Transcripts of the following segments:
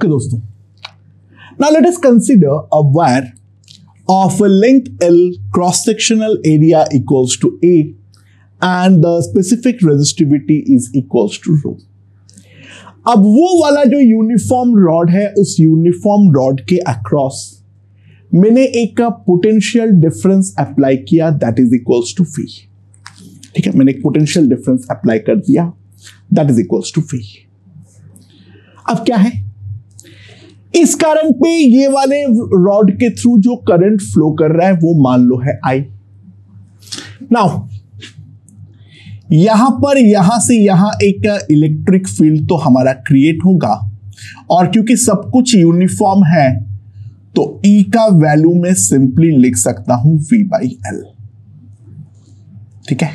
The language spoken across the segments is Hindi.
ओके दोस्तों, now let us consider a wire of a length L, cross sectional area equals to A and the specific resistivity is equals to rho. अब वो वाला जो यूनिफॉर्म रॉड है, उस यूनिफॉर्म रॉड के अक्रॉस मैंने एक पोटेंशियल डिफरेंस अप्लाई किया, that is equals to V. ठीक है, मैंने एक पोटेंशियल डिफरेंस अप्लाई कर दिया, that is equals to V. अब क्या है, इस करंट पे ये वाले रॉड के थ्रू जो करंट फ्लो कर रहा है वो मान लो है I. नाउ यहां पर यहां से यहां एक इलेक्ट्रिक फील्ड तो हमारा क्रिएट होगा, और क्योंकि सब कुछ यूनिफॉर्म है तो E का वैल्यू में सिंपली लिख सकता हूं V/L. ठीक है,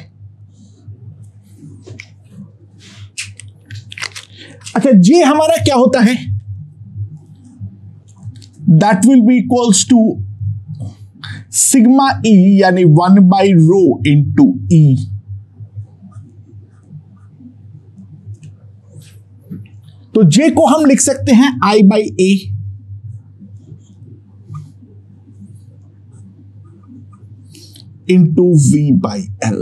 अच्छा ये हमारा क्या होता है, that will be equals to sigma E यानी 1/ρ इंटू E. तो J को हम लिख सकते हैं I/A इंटू V/L.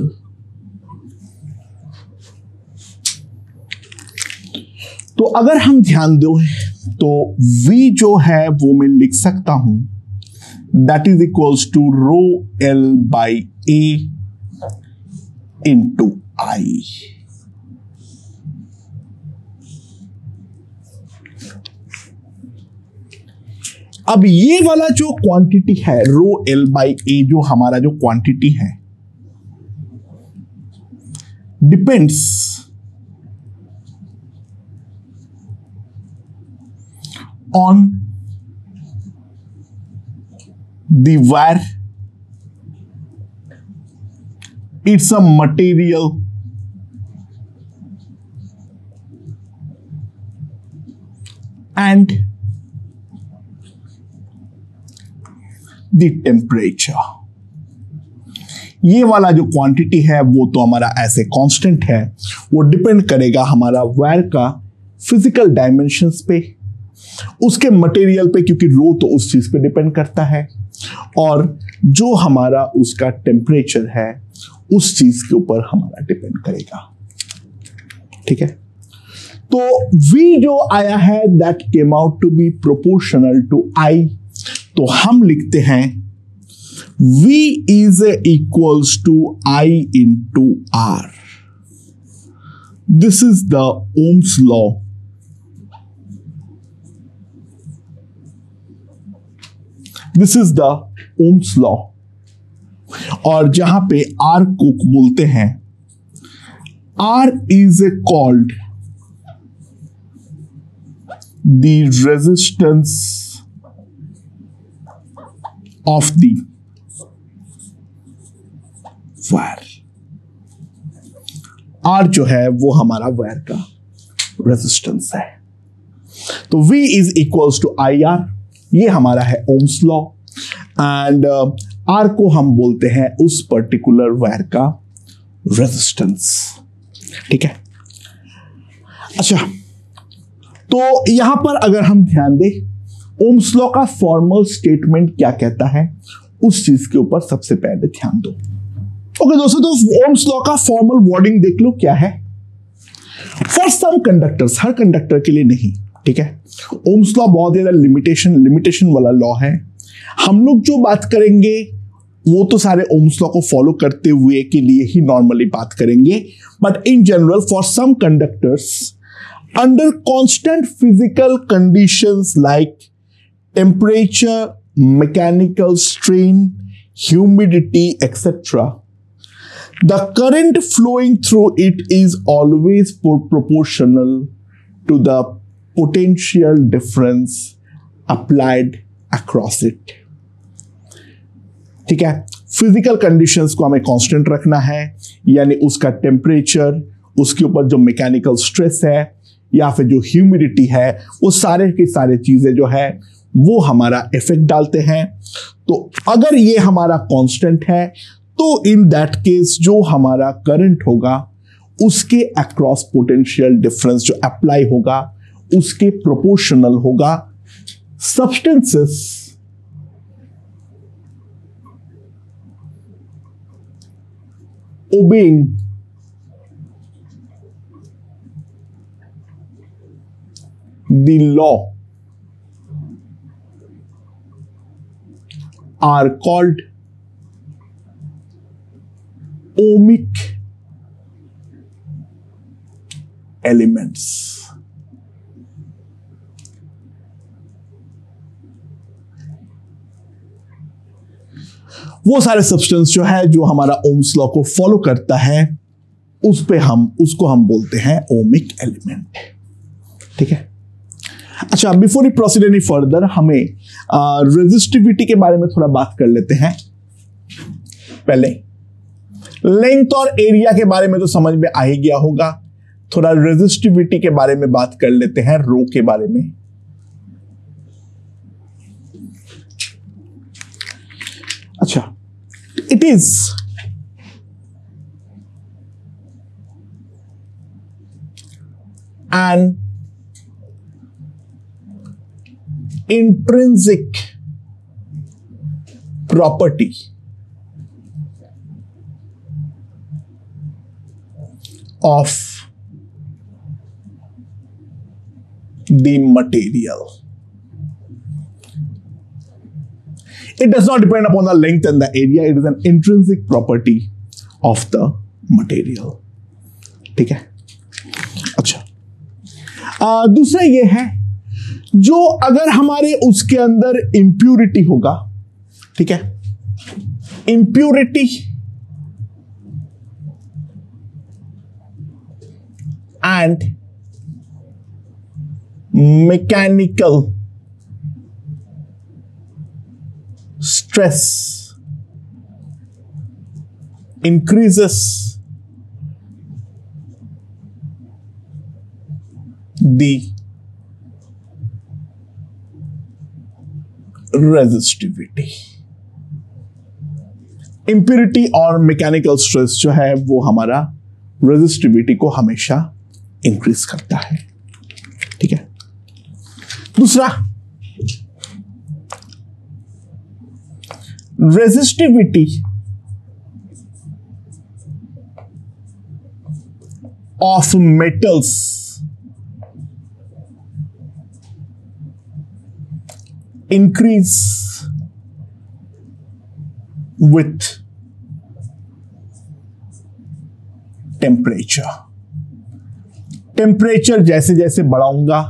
तो अगर हम ध्यान दो तो V जो है वो मैं लिख सकता हूं, that is equals to ρL/A into I. अब ये वाला जो क्वांटिटी है ρL/A, जो हमारा जो क्वांटिटी है, depends on the wire, it's a material and the temperature. ये वाला जो क्वांटिटी है वो तो हमारा ऐसे कांस्टेंट है, वो डिपेंड करेगा हमारा वायर का फिजिकल डायमेंशंस पे, उसके मटेरियल पे, क्योंकि रो तो उस चीज पे डिपेंड करता है, और जो हमारा उसका टेम्परेचर है उस चीज के ऊपर हमारा डिपेंड करेगा. ठीक है, तो V जो आया है that came out to be proportional to I. तो हम लिखते हैं V is equals to I into R. This is the Ohm's law. This is the Ohm's law, और जहां पे R को बोलते हैं, R is called the resistance of the wire. R जो है वो हमारा वायर का रेजिस्टेंस है. तो V is equals to IR, ये हमारा है ओम्स लॉ, एंड R को हम बोलते हैं उस पर्टिकुलर वायर का रेजिस्टेंस. ठीक है, अच्छा तो यहां पर अगर हम ध्यान दें, ओम्स लॉ का फॉर्मल स्टेटमेंट क्या कहता है, उस चीज के ऊपर सबसे पहले ध्यान दो. ओके दोस्तों, तो ओम्स लॉ का फॉर्मल वर्डिंग देख लो क्या है. फॉर सम कंडक्टर्स, हर कंडक्टर के लिए नहीं. ठीक है, ओम्स लॉ बहुत ज्यादा लिमिटेशन वाला लॉ है. हम लोग जो बात करेंगे वो तो सारे ओम्स लॉ को फॉलो करते हुए के लिए ही नॉर्मली बात करेंगे, but in general for some conductors under constant physical conditions like temperature, mechanical strain, humidity etcetera, the current flowing through it is always proportional to the potential difference applied across it. ठीक है, फिजिकल कंडीशंस को हमें कांस्टेंट रखना है, यानी उसका टेम्परेचर, उसके ऊपर जो मैकेनिकल स्ट्रेस है या फिर जो ह्यूमिडिटी है, वो सारे की सारे चीजें जो है वो हमारा इफेक्ट डालते हैं. तो अगर ये हमारा कांस्टेंट है तो इन दैट केस जो हमारा करंट होगा उसके अक्रॉस पोटेंशियल डिफरेंस जो अप्लाई होगा उसके प्रोपोर्शनल होगा। Substances obeying the law are called ohmic elements। वो सारे सब्सटेंस जो है जो हमारा ओम्स लॉ को फॉलो करता है उसको हम बोलते हैं ओमिक एलिमेंट। ठीक है। अच्छा, before you proceed any further हमें रेजिस्टिविटी के बारे में थोड़ा बात कर लेते हैं। पहले लेंथ और एरिया के बारे में तो समझ में आ ही गया होगा, थोड़ा रेजिस्टिविटी के बारे में बात कर लेते हैं, रो के बारे में। अच्छा, it is an intrinsic property of the material. It does not depend upon the length and the area. It is an intrinsic property of the material. ठीक है। अच्छा, दूसरा ये है जो अगर हमारे उसके अंदर इंप्यूरिटी होगा, ठीक है, impurity and mechanical stress increases the resistivity. Impurity और मैकेनिकल स्ट्रेस जो है वो हमारा रेजिस्टिविटी को हमेशा इंक्रीज करता है। ठीक है। दूसरा, resistivity of metals increase with temperature। Temperature जैसे जैसे बढ़ाऊंगा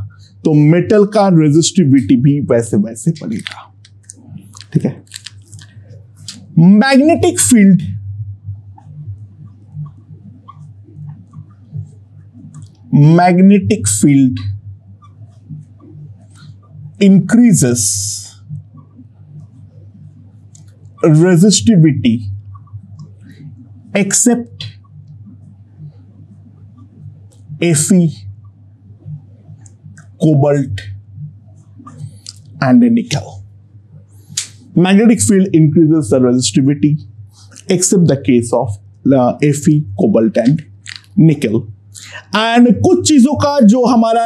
तो मेटल का रेजिस्टिविटी भी वैसे वैसे बढ़ेगा। ठीक है। Magnetic field increases resistivity except Fe, cobalt and nickel। Magnetic field increases the resistivity except the case of Fe, cobalt and nickel। and कुछ चीजों का जो हमारा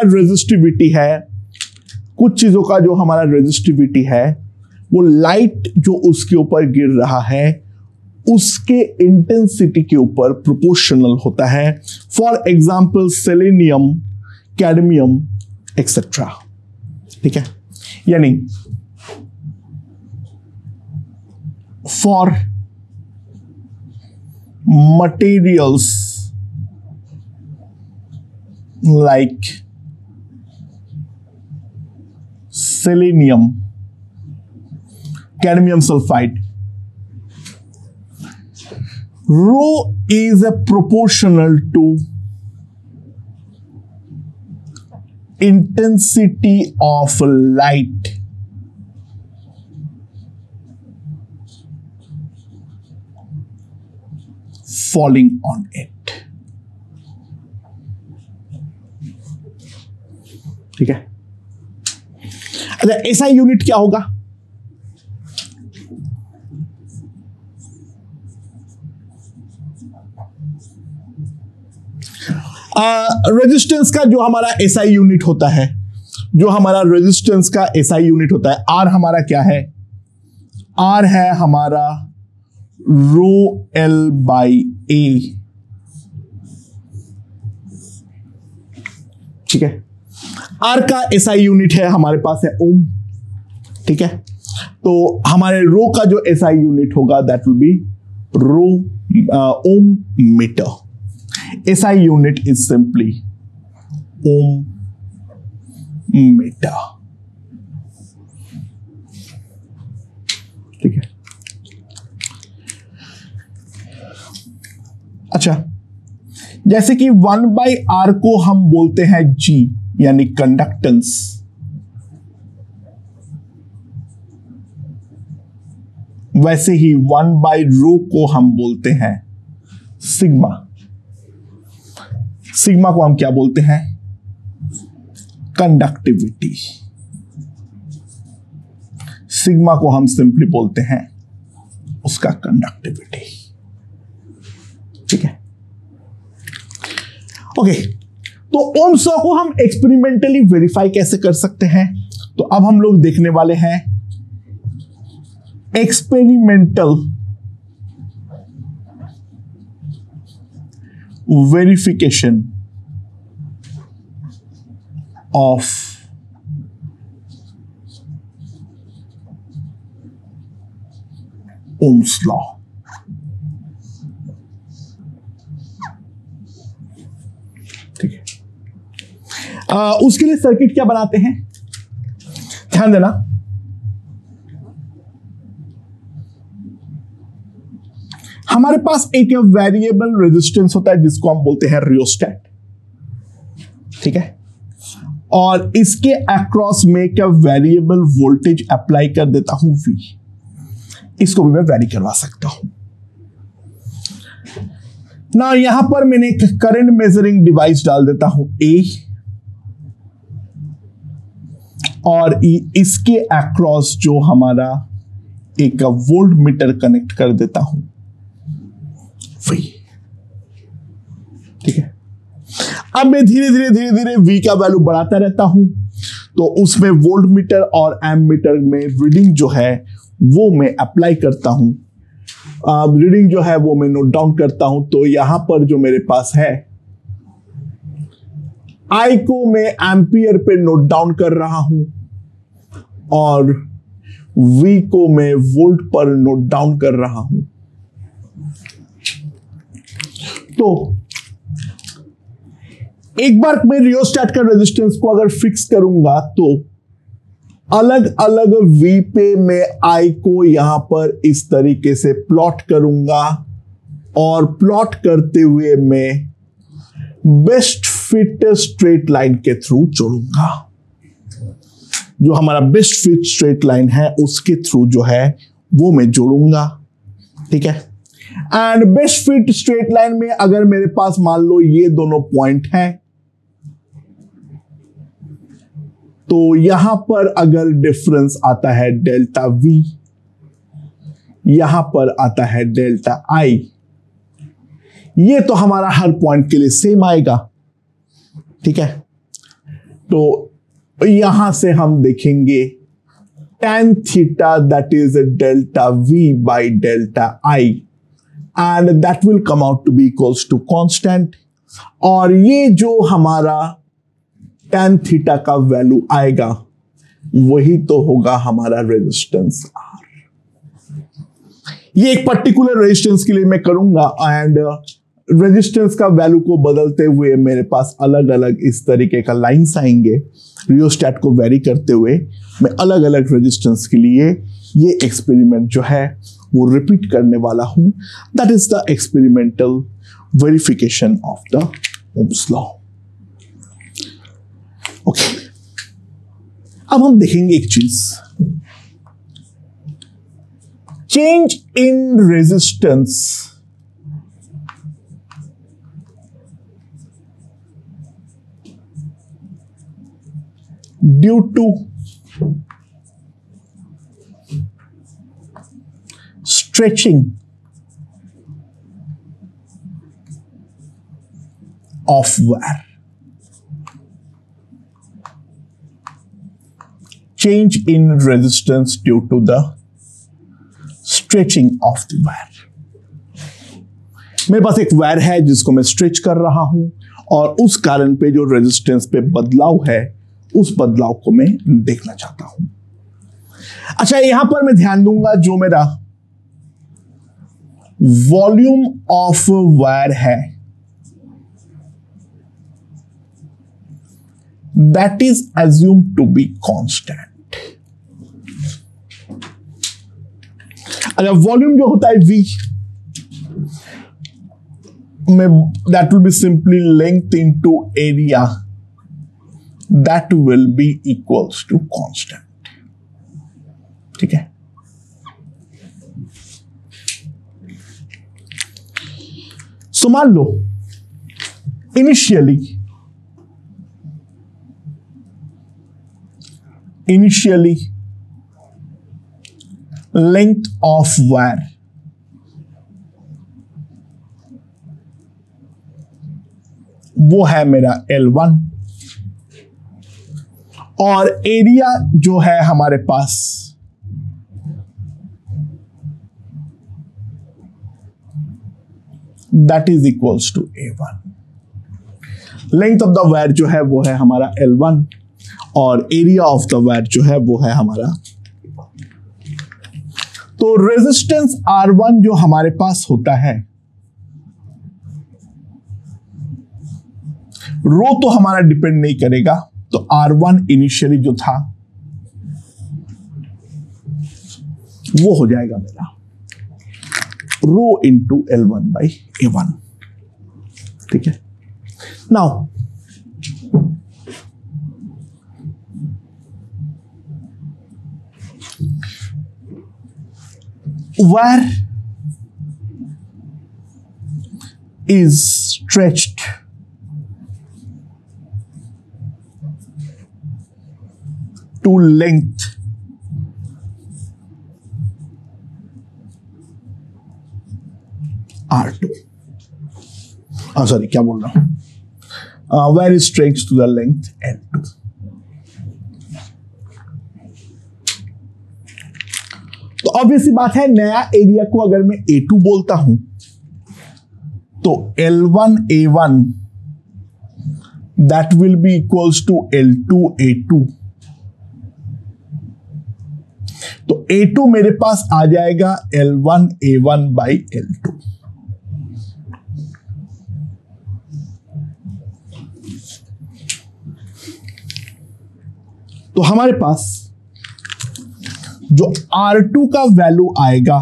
रेजिस्टिविटी है वो लाइट जो उसके ऊपर गिर रहा है उसके इंटेंसिटी के ऊपर प्रोपोर्शनल होता है। For example selenium, cadmium etcetera. ठीक है। यानी for materials like selenium, cadmium sulfide, rho is a proportional to intensity of light falling on it। ठीक है। अच्छा, एसआई यूनिट क्या होगा? रेजिस्टेंस का जो हमारा एसआई यूनिट होता है जो हमारा रेजिस्टेंस का एसआई यूनिट होता है, आर हमारा क्या है? आर है हमारा रो एल बाई ए, ठीक है। आर का एसआई यूनिट है हमारे पास है ओम, ठीक है। तो हमारे रो का जो एसआई यूनिट होगा that will be rho ohm metre. SI unit is simply ohm metre, ठीक है। अच्छा, जैसे कि 1/r को हम बोलते हैं G यानी कंडक्टेंस, वैसे ही 1/ρ को हम बोलते हैं सिग्मा। सिग्मा को हम क्या बोलते हैं? कंडक्टिविटी। सिग्मा को हम सिंपली बोलते हैं उसका कंडक्टिविटी, ठीक है। ओके, तो ओम्स लॉ को हम एक्सपेरिमेंटली वेरीफाई कैसे कर सकते हैं? तो अब हम लोग देखने वाले हैं experimental verification of Ohm's law. ठीक है, उसके लिए सर्किट क्या बनाते हैं? ध्यान देना, हमारे पास एक वेरिएबल रेजिस्टेंस होता है जिसको हम बोलते हैं रियोस्टेट, ठीक है। और इसके अक्रॉस में क्या वेरिएबल वोल्टेज अप्लाई कर देता हूं V, इसको भी मैं वेरी करवा सकता हूं ना। यहां पर मैंने एक करंट मेजरिंग डिवाइस डाल देता हूं A, और इसके अक्रॉस जो हमारा एक वोल्ट मीटर कनेक्ट कर देता हूं V, ठीक है। अब मैं धीरे धीरे V का वैल्यू बढ़ाता रहता हूं, तो उसमें वोल्ट मीटर और एम्प मीटर में रीडिंग जो है वो मैं अप्लाई करता हूं। रीडिंग जो है वो मैं नोट डाउन करता हूं। तो यहां पर जो मेरे पास है I को मैं एम्पियर पे नोट डाउन कर रहा हूं और V को मैं वोल्ट पर नोट डाउन कर रहा हूं। तो एक बार मैं रियोस्टेट का रेजिस्टेंस को अगर फिक्स करूंगा तो अलग अलग V पे मैं I को यहां पर इस तरीके से प्लॉट करूंगा और प्लॉट करते हुए मैं बेस्ट फिट स्ट्रेट लाइन के थ्रू जोड़ूंगा। जो हमारा बेस्ट फिट स्ट्रेट लाइन है उसके थ्रू जो है वो मैं जोड़ूंगा, ठीक है। And best fit straight line में अगर मेरे पास मान लो ये दोनों पॉइंट हैं, तो यहां पर अगर डिफरेंस आता है डेल्टा V, यहां पर आता है डेल्टा I, ये तो हमारा हर पॉइंट के लिए सेम आएगा, ठीक है। तो यहां से हम देखेंगे tan theta that is delta V by delta I, and that will come out to be equals to constant. और ये जो हमारा tan थीटा का वैल्यू आएगा वही तो होगा हमारा रेजिस्टेंस R। ये एक पर्टिकुलर रेजिस्टेंस के लिए मैं करूंगा एंड रेजिस्टेंस का वैल्यू को बदलते हुए मेरे पास अलग अलग इस तरीके का लाइंस आएंगे। रियोस्टेट को वेरी करते हुए मैं अलग अलग रेजिस्टेंस के लिए ये एक्सपेरिमेंट जो है वो रिपीट करने वाला हूं। That is the experimental verification of the Ohm's law. Okay, अब हम देखेंगे एक चीज, change in resistance due to stretching of wire। change in resistance due to the stretching of the wire. मेरे पास एक वायर है जिसको मैं स्ट्रेच कर रहा हूं और उस कारण पे जो रेजिस्टेंस पे बदलाव है उस बदलाव को मैं देखना चाहता हूं। अच्छा, यहां पर मैं ध्यान दूंगा जो मेरा वॉल्यूम ऑफ वायर है that is assumed to be constant. अच्छा, वॉल्यूम जो होता है V में that will be simply length into area that will be equals to constant. ठीक है। सो मान लो इनिशियली length of wire वो है मेरा L1 और एरिया जो है हमारे पास that is equals to A1। Length of the wire जो है वो है हमारा L1 और एरिया ऑफ द वायर जो है वो है हमारा। तो रेजिस्टेंस R1 जो हमारे पास होता है, रो तो हमारा डिपेंड नहीं करेगा, तो R1 इनिशियली जो था वो हो जाएगा मेरा rho into L1 by A1। ठीक है। Now wire is stretched to length R2। Sorry, क्या बोल रहा हूं, wire is stretched to the length L2। तो ऑब्वियसली बात है, नया एरिया को अगर मैं A2 बोलता हूं तो L1 A1 that will be equals to L2 A2। तो A2 मेरे पास आ जाएगा L1 A1 बाई L2। तो हमारे पास जो R2 का वैल्यू आएगा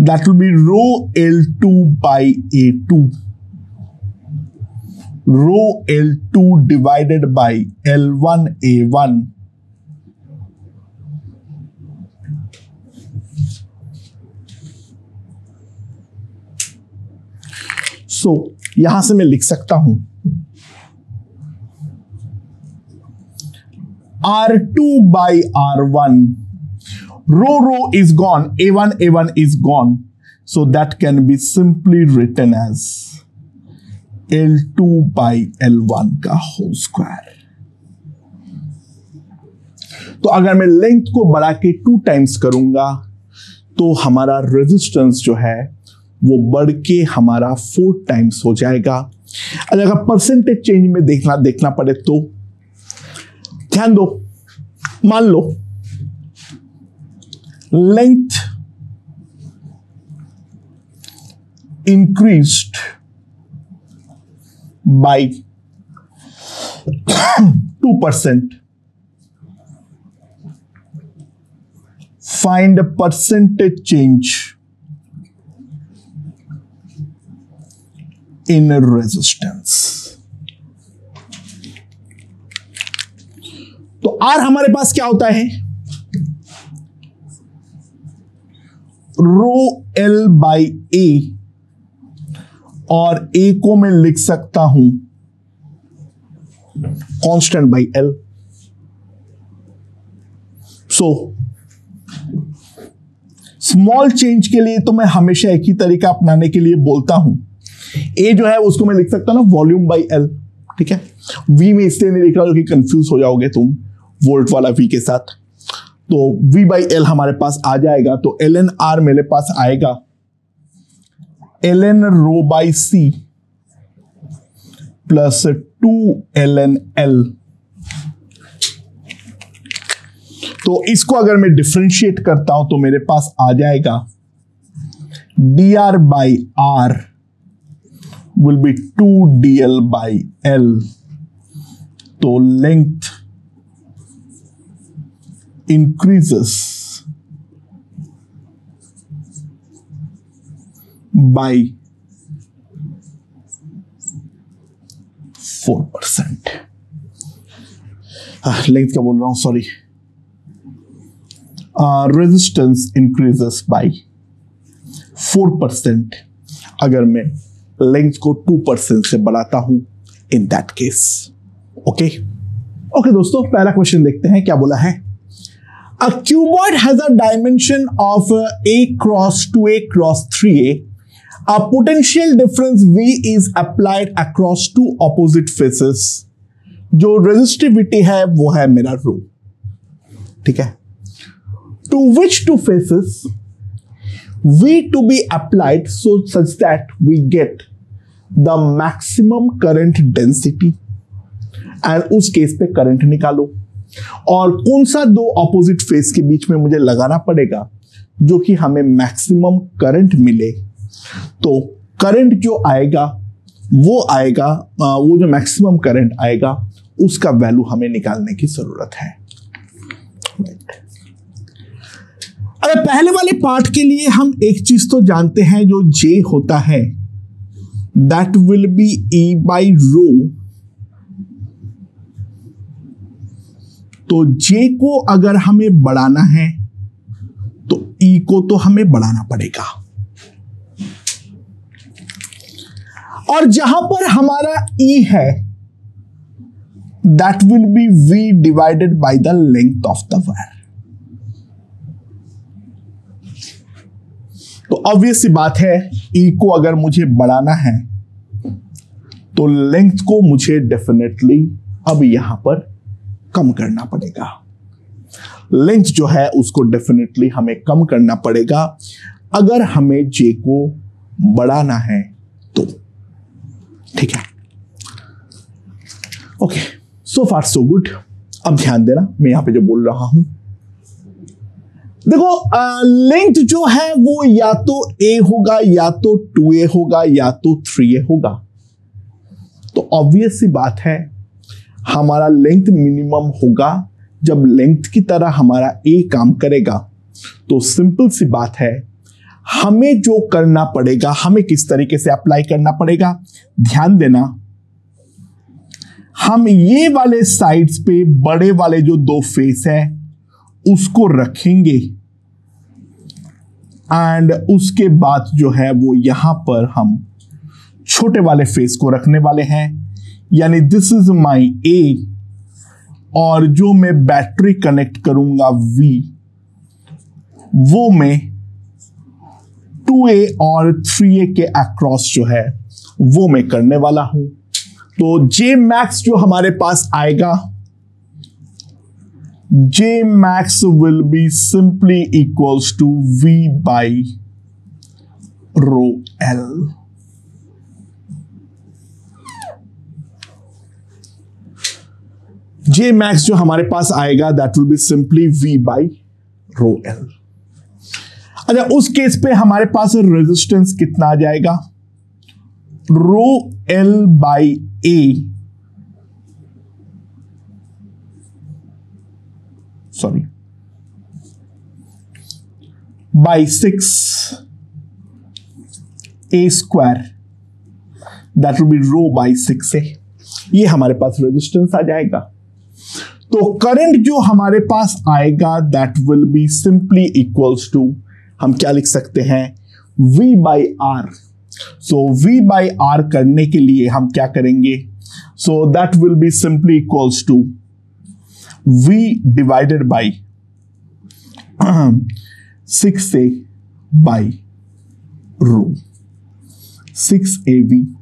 that will be rho L2 by A2, rho L2 divided by L1 A1 so यहां से मैं लिख सकता हूं R2 by R1, row is gone, A1 is gone, so that can be simply written as L2 by L1 का होल स्क्वायर। तो अगर मैं लेंथ को बढ़ा के 2 टाइम्स करूंगा तो हमारा रेजिस्टेंस जो है वो बढ़ के हमारा 4 टाइम्स हो जाएगा। अगर परसेंटेज चेंज में देखना पड़े तो ध्यान दो, मान लो length increased by 2%, find a percentage change in resistance। तो R हमारे पास क्या होता है, रो L बाई A, और A को मैं लिख सकता हूं constant by L। So small change के लिए तो मैं हमेशा एक ही तरीका अपनाने के लिए बोलता हूं, A जो है उसको मैं लिख सकता हूं ना वॉल्यूम बाई L। ठीक है, V में इसलिए नहीं लिख रहा जो कि कंफ्यूज हो जाओगे तुम, वोल्ट वाला V के साथ, तो V/L हमारे पास आ जाएगा, तो ln R मेरे पास आएगा ln ρ/c plus 2ln L। तो इसको अगर मैं डिफरेंशिएट करता हूं तो मेरे पास आ जाएगा dr/r will be 2dl/L। तो लेंथ increases by 4%। लेंथ क्या बोल रहा हूं, सॉरी, रेजिस्टेंस इंक्रीजेस बाय 4% अगर मैं लेंथ को 2% से बढ़ाता हूं इन दैट केस। ओके दोस्तों, पहला क्वेश्चन देखते हैं क्या बोला है। A cuboid has a dimension of a cross 2a cross 3a. A potential difference V is applied across two opposite faces. जो resistivity है वो है मेरा ρ, ठीक है। To which two faces V to be applied so such that we get the maximum current density, and उस केस पे करंट निकालो, और कौन सा दो ऑपोजिट फेस के बीच में मुझे लगाना पड़ेगा जो कि हमें मैक्सिमम करंट मिले। तो करंट जो आएगा वो जो मैक्सिमम करंट आएगा उसका वैल्यू हमें निकालने की जरूरत है। अगर पहले वाले पार्ट के लिए हम एक चीज तो जानते हैं, जो J होता है दैट विल बी E/ρ। तो J को अगर हमें बढ़ाना है तो E को तो हमें बढ़ाना पड़ेगा, और जहां पर हमारा E है that will be V divided by the length of the wire. तो ऑब्वियस सी बात है, E को अगर मुझे बढ़ाना है तो लेंथ को मुझे डेफिनेटली अब यहां पर कम करना पड़ेगा। लेंथ जो है उसको डेफिनेटली हमें कम करना पड़ेगा अगर हमें J को बढ़ाना है तो, ठीक है। ओके, सो फार सो गुड। अब ध्यान देना मैं यहां पे जो बोल रहा हूं, देखो लेंथ जो है वो या तो A होगा, या तो 2A होगा, या तो 3A होगा। तो ऑब्वियस सी बात है हमारा लेंथ मिनिमम होगा जब लेंथ की तरह हमारा A काम करेगा। तो सिंपल सी बात है, हमें जो करना पड़ेगा, हमें किस तरीके से अप्लाई करना पड़ेगा, ध्यान देना। हम ये वाले साइड्स पे बड़े वाले जो दो फेस है उसको रखेंगे, एंड उसके बाद जो है वो यहां पर हम छोटे वाले फेस को रखने वाले हैं, यानी दिस इज माई A, और जो मैं बैटरी कनेक्ट करूंगा V, वो मैं 2A और 3A के अक्रॉस जो है वो मैं करने वाला हूं। तो J मैक्स जो हमारे पास आएगा, J max will be simply equals to V/ρL। J max जो हमारे पास आएगा that will be simply V/ρL। अच्छा, उस केस पे हमारे पास रेजिस्टेंस कितना आ जाएगा, ρL/A, sorry, by 6A² that will be ρ/6A। ये हमारे पास रेजिस्टेंस आ जाएगा। तो करंट जो हमारे पास आएगा that will be simply equals to, हम क्या लिख सकते हैं, V/R। सो V/R करने के लिए हम क्या करेंगे, so that will be simply equals to V divided by 6A/ρ, 6AV/ρ।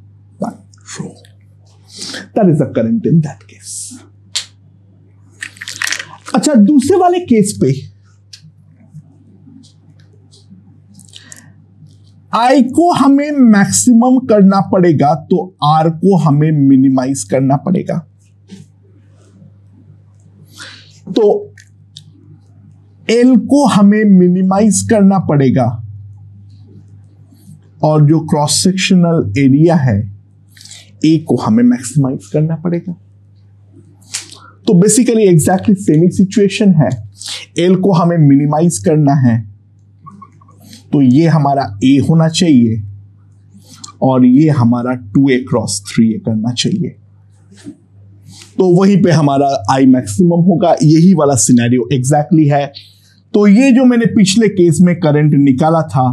That is the current in that case. अच्छा, दूसरे वाले केस पे I को हमें मैक्सिमम करना पड़ेगा तो R को हमें मिनिमाइज करना पड़ेगा। तो L को हमें मिनिमाइज करना पड़ेगा और जो क्रॉस सेक्शनल एरिया है A को हमें मैक्सिमाइज करना पड़ेगा। तो बेसिकली एग्जैक्टली सेम ही सिचुएशन है। L को हमें मिनिमाइज करना है तो ये हमारा A होना चाहिए और ये हमारा 2A क्रॉस 3A करना चाहिए। तो वहीं पे हमारा I मैक्सिमम होगा। यही वाला सिनेरियो एग्जैक्टली है। तो ये जो मैंने पिछले केस में करंट निकाला था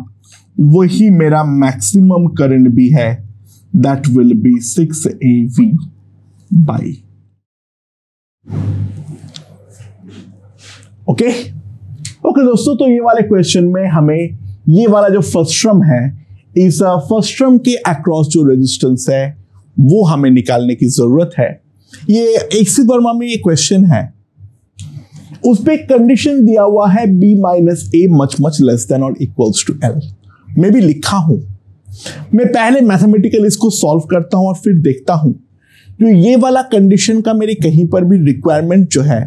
वही मेरा मैक्सिमम करंट भी है। That will be 6AV by okay दोस्तों, तो ये वाले क्वेश्चन में हमें ये वाला जो फर्स्ट टर्म है, इस फर्स्ट टर्म के अक्रॉस जो रेजिस्टेंस है वो हमें निकालने की जरूरत है। ये एक्सी वर्मा में ये क्वेश्चन है, उस पे कंडीशन दिया हुआ है B minus A much less than और इक्वल्स टू L। मैं भी लिखा हूं, मैं पहले मैथमेटिकल इसको सॉल्व करता हूं और फिर देखता हूं जो ये वाला कंडीशन का मेरी कहीं पर भी रिक्वायरमेंट जो है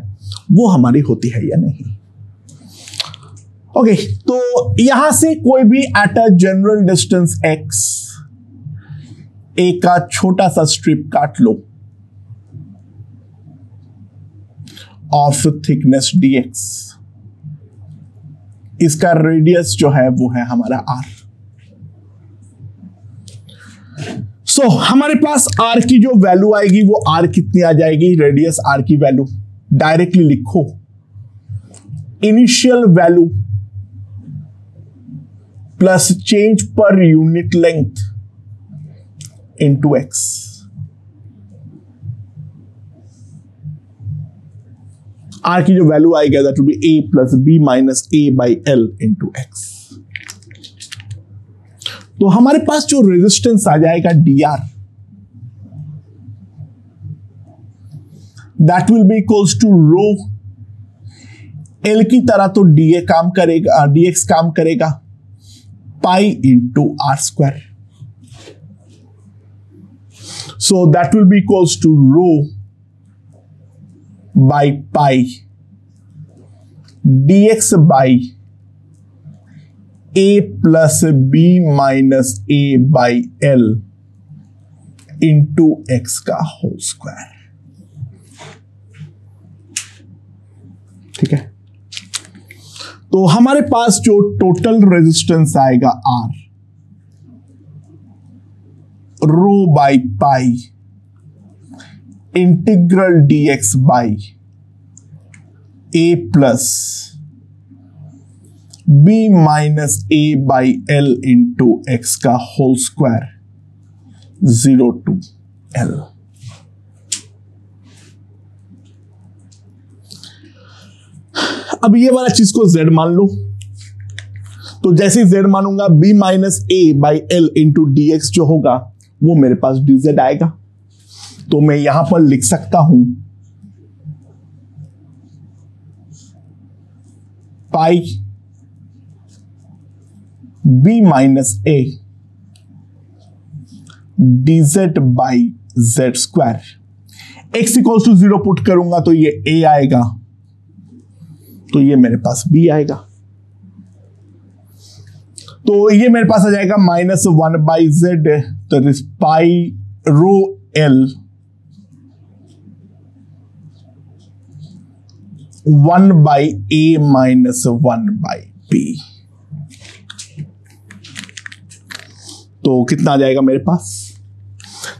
वो हमारी होती है या नहीं। ओके, तो यहां से कोई भी at a general distance x A का छोटा सा स्ट्रिप काट लो ऑफ थिकनेस dx। इसका रेडियस जो है वो है हमारा r। सो हमारे पास r की जो वैल्यू आएगी वो r कितनी आ जाएगी, रेडियस r की वैल्यू डायरेक्टली लिखो, इनिशियल वैल्यू प्लस चेंज पर unit length into x। r की जो वैल्यू आएगा that will be a plus b minus a by l into x। तो हमारे पास जो रेजिस्टेंस आ जाएगा dr that will be equals to rho l की तरह तो dx काम करेगा pi into R square. So that will be equals to rho by pi dx by a plus b minus a by l into X का होल स्क्वायर। ठीक है, तो हमारे पास जो टोटल रेजिस्टेंस आएगा R rho by pi integral dx by a plus b minus a by l into X का होल स्क्वायर 0 to L। अब ये वाला चीज को z मान लो, तो जैसे ही z मानूंगा b minus a by l into D x जो होगा वो मेरे पास dz आएगा। तो मैं यहां पर लिख सकता हूं pi b minus a dz by z square. x equals to 0 put करूंगा तो ये a आएगा, तो ये मेरे पास b आएगा। तो ये मेरे पास आ जाएगा -1 बाई z, तो this pi rho l 1 by a minus 1 by b। तो कितना आ जाएगा मेरे पास?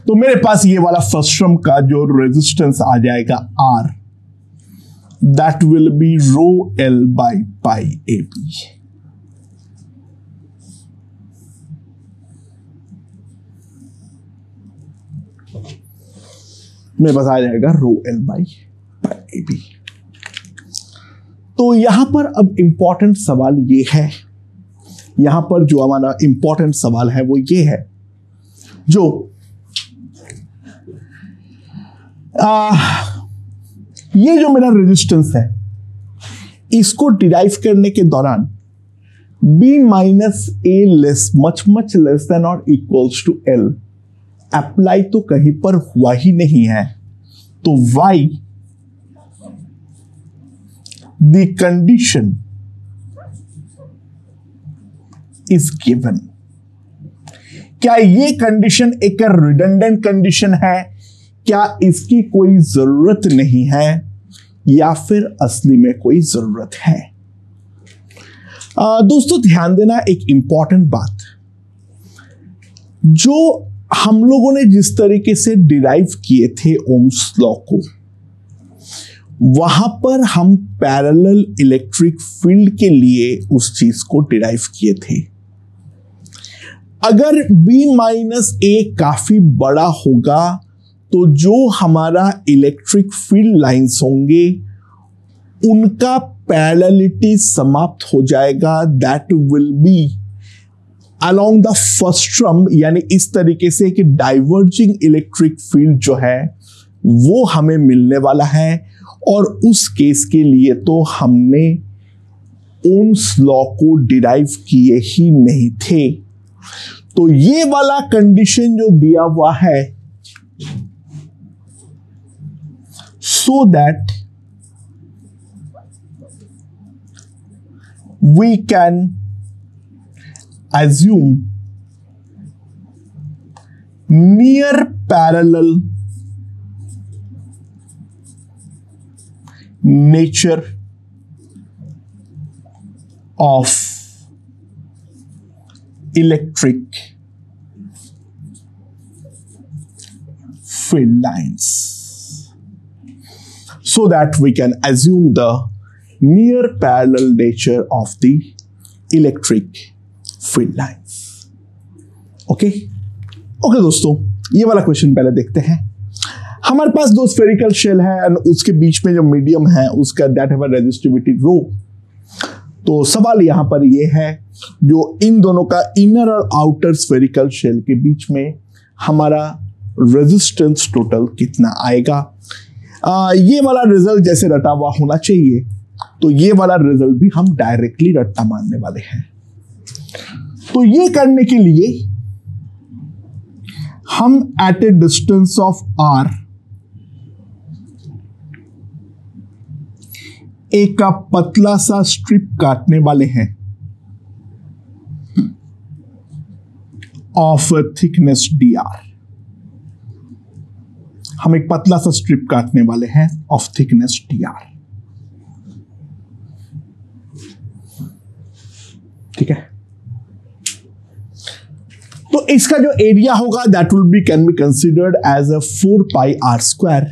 तो मेरे पास ये वाला फर्स्ट टर्म का जो रेजिस्टेंस आ जाएगा R, that will be rho L by pi A B. मेरे पास आ जाएगा rho L by pi A B. तो यहां पर अब इंपॉर्टेंट सवाल ये है, यहां पर जो हमारा इंपॉर्टेंट सवाल है वो ये है, जो ये जो मेरा रेजिस्टेंस है इसको डिराइव करने के दौरान b माइनस ए लेस मच लेस देन और इक्वल्स टू l अप्लाई तो कहीं पर हुआ ही नहीं है, तो y the condition is given. क्या ये कंडीशन एक रिडंडेंट कंडीशन है, क्या इसकी कोई जरूरत नहीं है, या फिर असली में कोई जरूरत है? दोस्तों ध्यान देना एक इंपॉर्टेंट बात, जो हम लोगों ने जिस तरीके से डिराइव किए थे ओम्स लॉ को, वहां पर हम पैरेलल इलेक्ट्रिक फील्ड के लिए उस चीज को डिराइव किए थे। अगर b माइनस ए काफी बड़ा होगा तो जो हमारा इलेक्ट्रिक फील्ड लाइंस होंगे उनका पैरेललिटी समाप्त हो जाएगा। That will be along the first term, यानी इस तरीके से कि डाइवर्जिंग इलेक्ट्रिक फील्ड जो है वो हमें मिलने वाला है। और उस केस के लिए तो हमने ओम्स लॉ को डिराइव किए ही नहीं थे। तो ये वाला कंडीशन जो दिया हुआ है, so that we can assume near parallel nature of electric field lines, so that we can assume the near parallel nature of the electric field lines. Okay दोस्तों, ये वाला क्वेश्चन पहले देखते हैं। हमारे पास दो स्फेरिकल शेल है और उसके बीच में जो मीडियम है उसका दैट हैव अ रेजिस्टिविटी रो। तो सवाल यहां पर ये है, जो इन दोनों का इनर और आउटर स्फेरिकल शेल के बीच में हमारा रेजिस्टेंस टोटल कितना आएगा। ये वाला रिजल्ट जैसे रटा हुआ होना चाहिए, तो ये वाला रिजल्ट भी हम डायरेक्टली रट्टा मारने वाले हैं। तो ये करने के लिए हम at a distance of r एक का पतला सा स्ट्रिप काटने वाले हैं ऑफ थिकनेस dr। हम एक पतला सा स्ट्रिप काटने वाले हैं ऑफ थिकनेस dr। ठीक है, तो इसका जो एरिया होगा that will be can be considered as a 4 pi r square.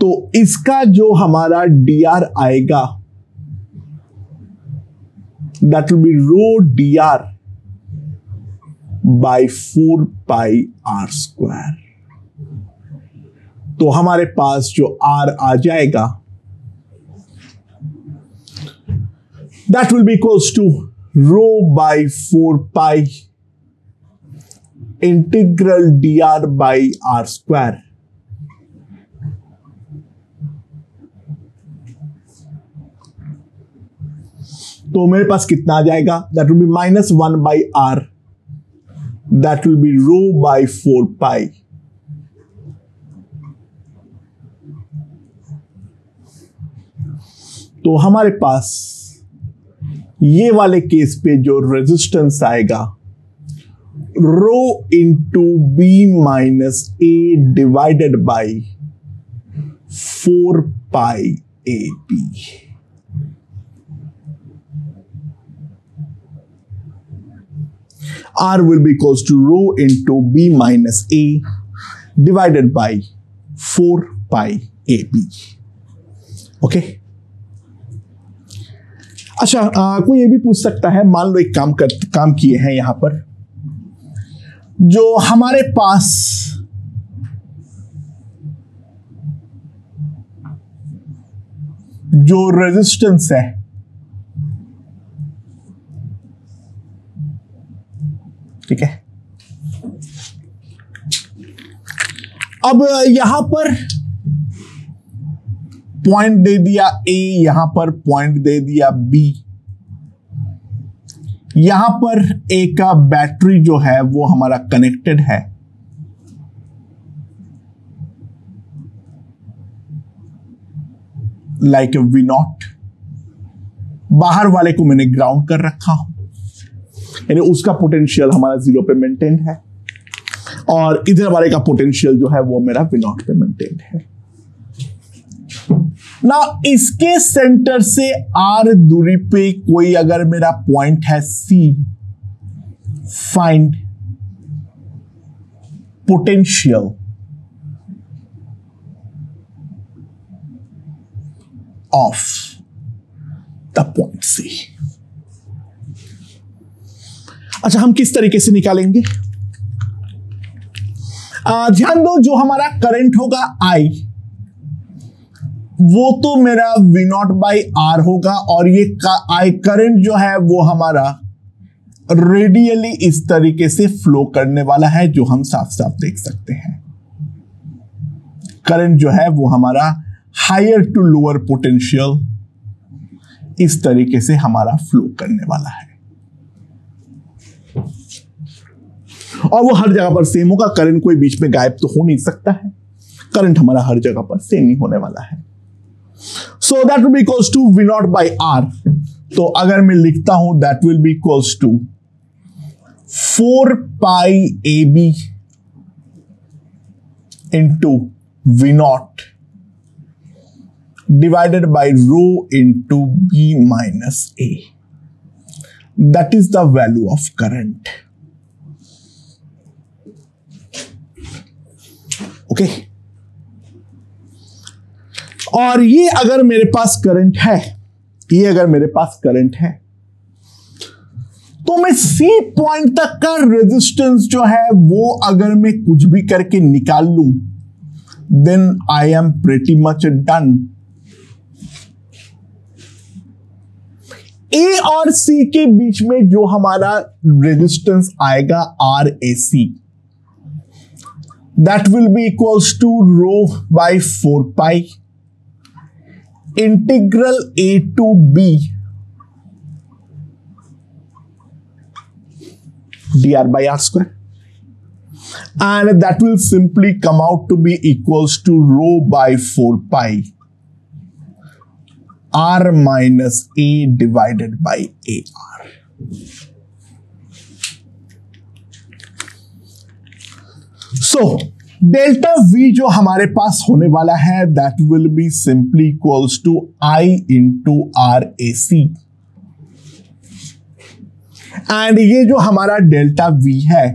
तो इसका जो हमारा dr आएगा that will be rho dr by 4 pi r square. तो हमारे पास जो r आ जाएगा that will be equals to rho by 4 pi integral dr by r square. तो मेरे पास कितना आ जाएगा, that will be -1 by r, that will be rho by 4 पाई। तो हमारे पास ये वाले केस पे जो रेजिस्टेंस आएगा rho into b minus a divided by 4 pi A b. r will be equals to rho into b minus a divided by 4 pi A b. Okay, अच्छा, कोई ये भी पूछ सकता है, मान लो एक काम किए हैं यहां पर, जो हमारे पास जो रेजिस्टेंस है ठीक है, अब यहां पर पॉइंट दे दिया ए, यहां पर पॉइंट दे दिया बी, यहां पर ए का बैटरी जो है वो हमारा कनेक्टेड है, लाइक वी नॉट। बाहर वाले को मैंने ग्राउंड कर रखा हूं, यानी उसका पोटेंशियल हमारा 0 पे मेंटेन है, और इधर वाले का पोटेंशियल जो है वो मेरा वी नॉट पे मेंटेन है। ना इसके सेंटर से आर दूरी पे कोई अगर मेरा पॉइंट है C, find potential of the point C. अच्छा, हम किस तरीके से निकालेंगे? ध्यान दो, जो हमारा करंट होगा आई, वो तो मेरा V नॉट बाई आर होगा, और ये आई करंट जो है वो हमारा रेडियली इस तरीके से फ्लो करने वाला है, जो हम साफ साफ देख सकते हैं। करंट जो है वो हमारा हायर टू लोअर पोटेंशियल इस तरीके से हमारा फ्लो करने वाला है, और वो हर जगह पर सेम होगा। करंट कोई बीच में गायब तो हो नहीं सकता है, करंट हमारा हर जगह पर सेम ही होने वाला है। So that will be equals to V naught by R. तो अगर मैं लिखता हूं that will be equals to 4 pi AB into V naught divided by rho into B minus A. That is the value of current. Okay. और ये अगर मेरे पास करंट है, ये अगर मेरे पास करंट है, तो मैं C पॉइंट तक का रेजिस्टेंस जो है वो अगर मैं कुछ भी करके निकाल लूं, then I am pretty much done. ए और सी के बीच में जो हमारा रेजिस्टेंस आएगा RAC, दैट will be equals to rho by 4 pi integral A to B dr by r square, and that will simply come out to be equals to rho by 4 pi R minus A divided by AR. So delta V जो हमारे पास होने वाला है, that will be simply equals to I into RAC, and ये जो हमारा डेल्टा V है,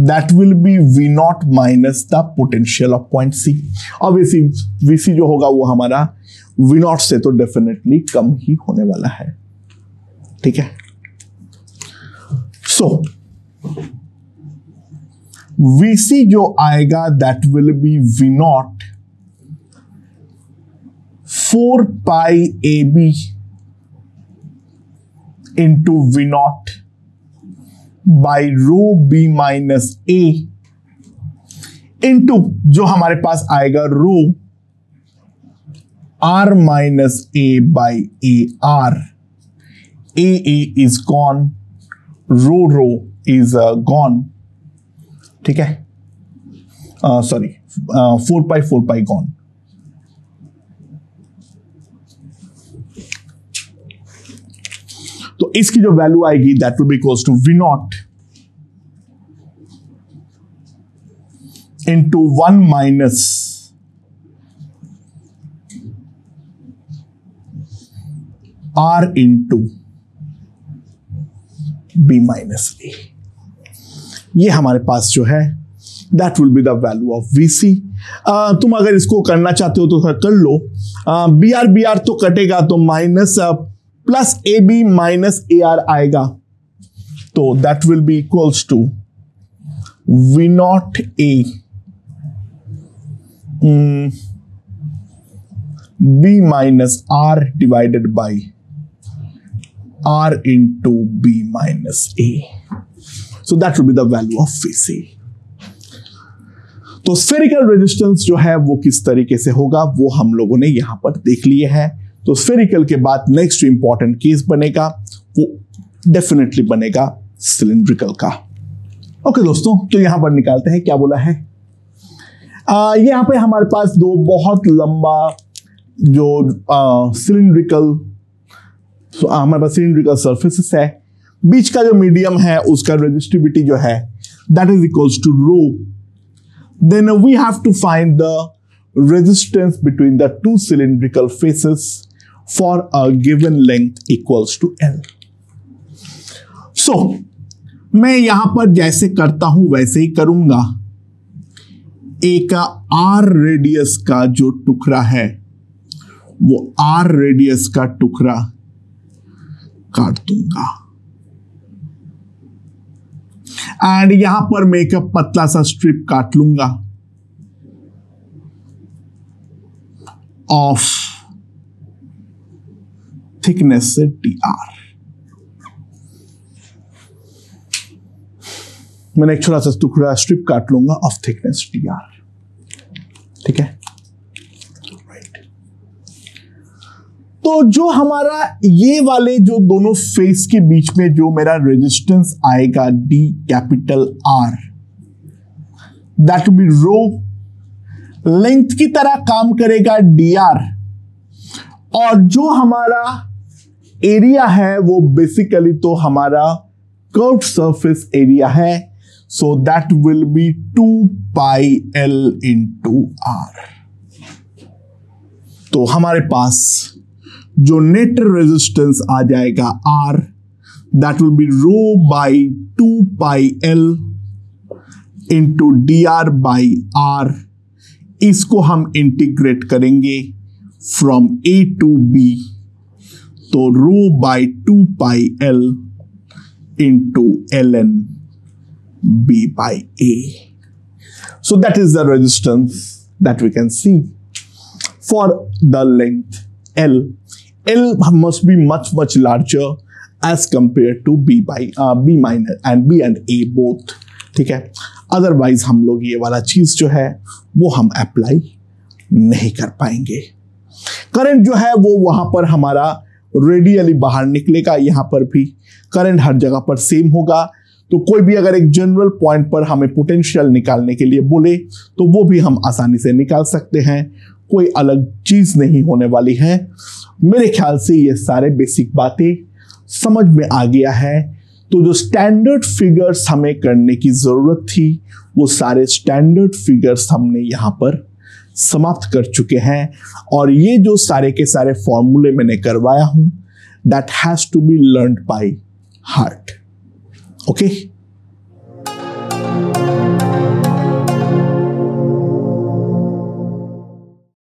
that will be V naught minus the potential of point C. Obviously VC जो होगा वो हमारा V naught से तो डेफिनेटली कम ही होने वाला है, ठीक है। सो VC जो आएगा that will be V naught 4 pi AB into V naught by rho B minus A into जो हमारे पास आएगा रो R minus A by AR. A is gone, rho is gone, ठीक है, सॉरी 4 पाई gone. तो इसकी जो वैल्यू आएगी that will be equals to V naught into 1 minus R into B minus A। ये हमारे पास जो है that will be the value of VC। तुम अगर इसको करना चाहते हो तो कर लो, BR तो कटेगा, तो minus plus AB minus AR आएगा, तो that will be equals to V naught A B minus R divided by R into B minus A. So that will be the value of VC. तो स्फेरिकल रेजिस्टेंस जो है वो किस तरीके से होगा वो हम लोगों ने यहां पर देख लिए है। तो स्फेरिकल के बाद नेक्स्ट इंपॉर्टेंट केस बनेगा वो डेफिनेटली बनेगा सिलिंड्रिकल का। ओके दोस्तों, तो यहां पर निकालते हैं क्या बोला है। यहां पे हमारे पास दो बहुत लंबा जो सिलिंड्रिकल हमारे पास सिलिंड्रिकल सर्फेसेस है, बीच का जो मीडियम है उसका रेजिस्टिविटी जो है that is equals to rho. Then we have to find the resistance between the two cylindrical faces for a given length equals to L. So, मैं यहां पर जैसे करता हूं वैसे ही करूंगा। एक R रेडियस का जो टुकड़ा है वो R रेडियस का टुकड़ा काट दूंगा एंड यहां पर मैं एक पतला सा स्ट्रिप काट लूंगा ऑफ थिकनेस से dr। मैंने एक छोटा सा टुकड़ा स्ट्रिप काट लूंगा ऑफ थिकनेस dr। ठीक है, राइट। तो जो हमारा ये वाले जो दोनों फेस के बीच में जो मेरा रेजिस्टेंस आएगा D capital R, that will be rho, length की तरह काम करेगा dr, और जो हमारा एरिया है वो बेसिकली तो हमारा कर्व्ड सरफेस एरिया है, so that will be 2 pi L into R। तो हमारे पास जो नेट रेजिस्टेंस आ जाएगा R, that will be rho by 2 pi L into dr by R। इसको हम इंटीग्रेट करेंगे फ्रॉम A टू B, तो rho by 2 pi L into ln B by A. So that is the resistance that we can see for the length L. L must be much larger as compared to B minor and B and A both. ठीक है, अदरवाइज हम लोग ये वाला चीज जो है वो हम अप्लाई नहीं कर पाएंगे। करंट जो है वो वहां पर हमारा रेडियली बाहर निकलेगा, यहां पर भी करंट हर जगह पर सेम होगा। तो कोई भी अगर एक जनरल पॉइंट पर हमें पोटेंशियल निकालने के लिए बोले तो वो भी हम आसानी से निकाल सकते हैं, कोई अलग चीज नहीं होने वाली है। मेरे ख्याल से ये सारे बेसिक बातें समझ में आ गया है। तो जो स्टैंडर्ड फिगर्स हमें करने की जरूरत थी वो सारे स्टैंडर्ड फिगर्स हमने यहां पर समाप्त कर चुके हैं, और ये जो सारे के सारे फॉर्मूले मैंने करवाया हूं that has to be learned by heart. Okay.